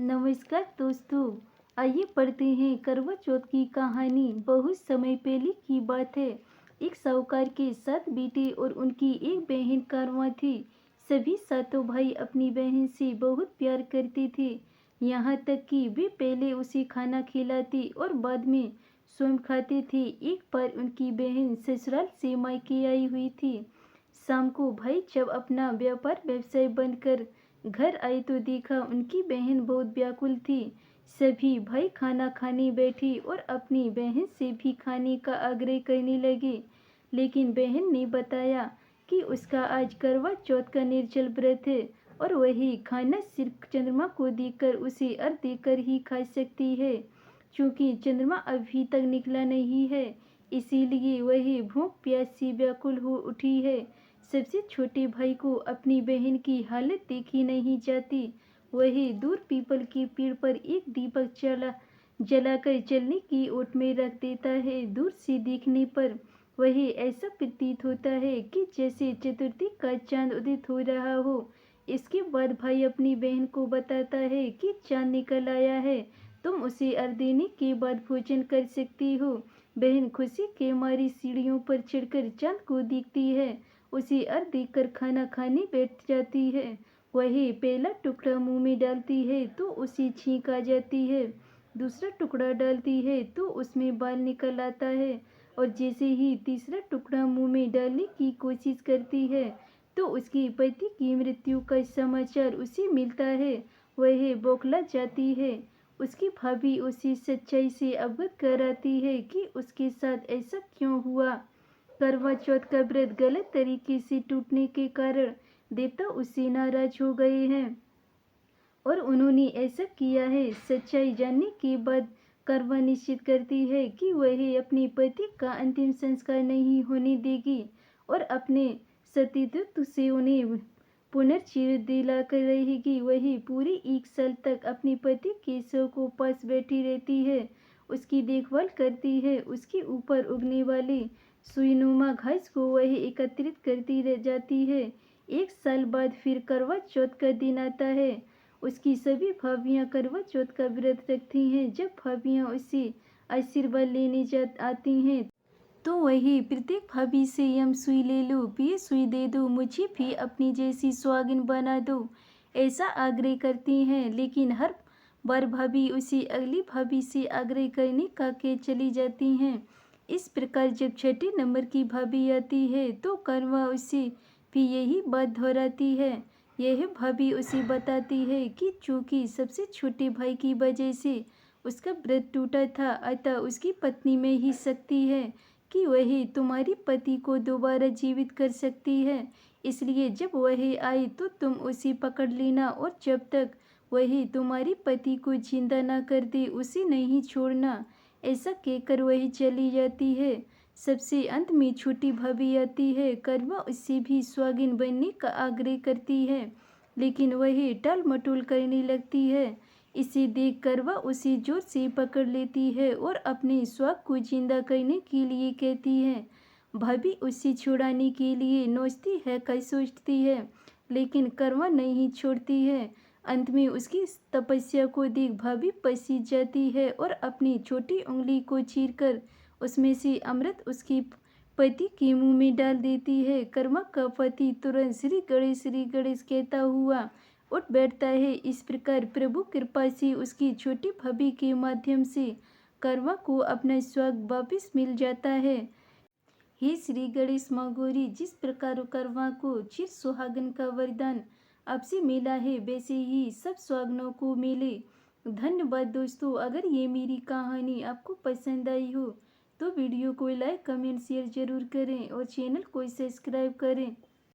नमस्कार दोस्तों। आइए पढ़ते हैं करवा चौथ की कहानी। बहुत समय पहले की बात है। एक साहूकार के 7 बेटे और उनकी एक बहन कारवां थी। सभी सातों भाई अपनी बहन से बहुत प्यार करते थे, यहाँ तक कि वे पहले उसे खाना खिलाते और बाद में स्वयं खाते थे। एक बार उनकी बहन ससुराल से मायके आई हुई थी। शाम को भाई जब अपना व्यवसाय बंद कर घर आए तो देखा उनकी बहन बहुत व्याकुल थी। सभी भाई खाना खाने बैठे और अपनी बहन से भी खाने का आग्रह करने लगे, लेकिन बहन ने बताया कि उसका आज करवा चौथ का निर्जल व्रत है और वही खाना सिर्फ चंद्रमा को देखकर उसे अर्घ देकर ही खा सकती है। क्योंकि चंद्रमा अभी तक निकला नहीं है, इसीलिए वही भूख प्यास से व्याकुल हो उठी है। सबसे छोटे भाई को अपनी बहन की हालत देखी नहीं जाती। वही दूर पीपल के पेड़ पर एक दीपक जलाकर चलने की ओट में रख देता है। दूर से देखने पर वही ऐसा प्रतीत होता है कि जैसे चतुर्थी का चांद उदित हो रहा हो। इसके बाद भाई अपनी बहन को बताता है कि चांद निकल आया है, तुम उसे अर्घ देने के बाद भोजन कर सकती हो। बहन खुशी के मारी सीढ़ियों पर चढ़कर चांद को देखती है, उसे अर्घ देकर खाना खाने बैठ जाती है। वही पहला टुकड़ा मुंह में डालती है तो उसे छींक आ जाती है, दूसरा टुकड़ा डालती है तो उसमें बाल निकल आता है, और जैसे ही तीसरा टुकड़ा मुंह में डालने की कोशिश करती है तो उसके पति की मृत्यु का समाचार उसे मिलता है। वह बौखला जाती है। उसकी भाभी उसे सच्चाई से अवगत कराती है कि उसके साथ ऐसा क्यों हुआ। करवा चौथ का व्रत गलत तरीके से टूटने के कारण देवता उससे नाराज हो गए हैं और उन्होंने ऐसा किया है। सच्चाई जानने के बाद करवा निश्चित करती है कि वह अपने पति का अंतिम संस्कार नहीं होने देगी और अपने सतीत्व से उन्हें पुनर्जीवित दिलाकर रहेगी। वही पूरी 1 साल तक अपने पति के शव को पास बैठी रहती है, उसकी देखभाल करती है। उसके ऊपर उगने वाले सुईनुमा घास को वह एकत्रित करती रह जाती है। 1 साल बाद फिर करवा चौथ का दिन आता है। उसकी सभी भाभियां करवा चौथ का व्रत रखती हैं। जब भाभियां उससे आशीर्वाद लेने आती हैं तो वही प्रत्येक भाभी से यम सुई ले लो, ये सुई दे दो, मुझे भी अपनी जैसी सुहागिन बना दो, ऐसा आग्रह करती हैं। लेकिन हर बार भाभी उसे अगली भाभी से आग्रह करने का के चली जाती हैं। इस प्रकार जब छठे नंबर की भाभी आती है तो करवा उससे भी यही बात दोहराती है। यह भाभी उसे बताती है कि चूंकि सबसे छोटे भाई की वजह से उसका व्रत टूटा था, अतः उसकी पत्नी में ही शक्ति है कि वह तुम्हारी पति को दोबारा जीवित कर सकती है। इसलिए जब वह आए तो तुम उसे पकड़ लेना और जब तक वह तुम्हारी पति को जिंदा ना कर दे उसे नहीं छोड़ना। ऐसा कहकर वह चली जाती है। सबसे अंत में छोटी भाभी आती है। करवा उससे भी सुहागिन बनने का आग्रह करती है, लेकिन वह टाल मटोल करने लगती है। इसे देख करवा उसे जोर से पकड़ लेती है और अपने स्वाग को जिंदा करने के लिए कहती है। भाभी उसे छुड़ाने के लिए नोचती है, कई सोचती है, लेकिन करवा नहीं छोड़ती है। अंत में उसकी तपस्या को देख भाभी पसीज जाती है और अपनी छोटी उंगली को चीरकर उसमें से अमृत उसके पति के मुंह में डाल देती है। कर्मा का पति तुरंत श्री गणेश कहता हुआ उठ बैठता है। इस प्रकार प्रभु कृपा से उसकी छोटी भाभी के माध्यम से कर्मा को अपना स्वाग वापिस मिल जाता है। हे श्री गणेश मागोरी, जिस प्रकार कर्मा को चिर सुहागन का वरदान आपसे मिला है, वैसे ही सब सुहागनों को मिले। धन्यवाद दोस्तों। अगर ये मेरी कहानी आपको पसंद आई हो तो वीडियो को लाइक कमेंट शेयर जरूर करें और चैनल को सब्सक्राइब करें।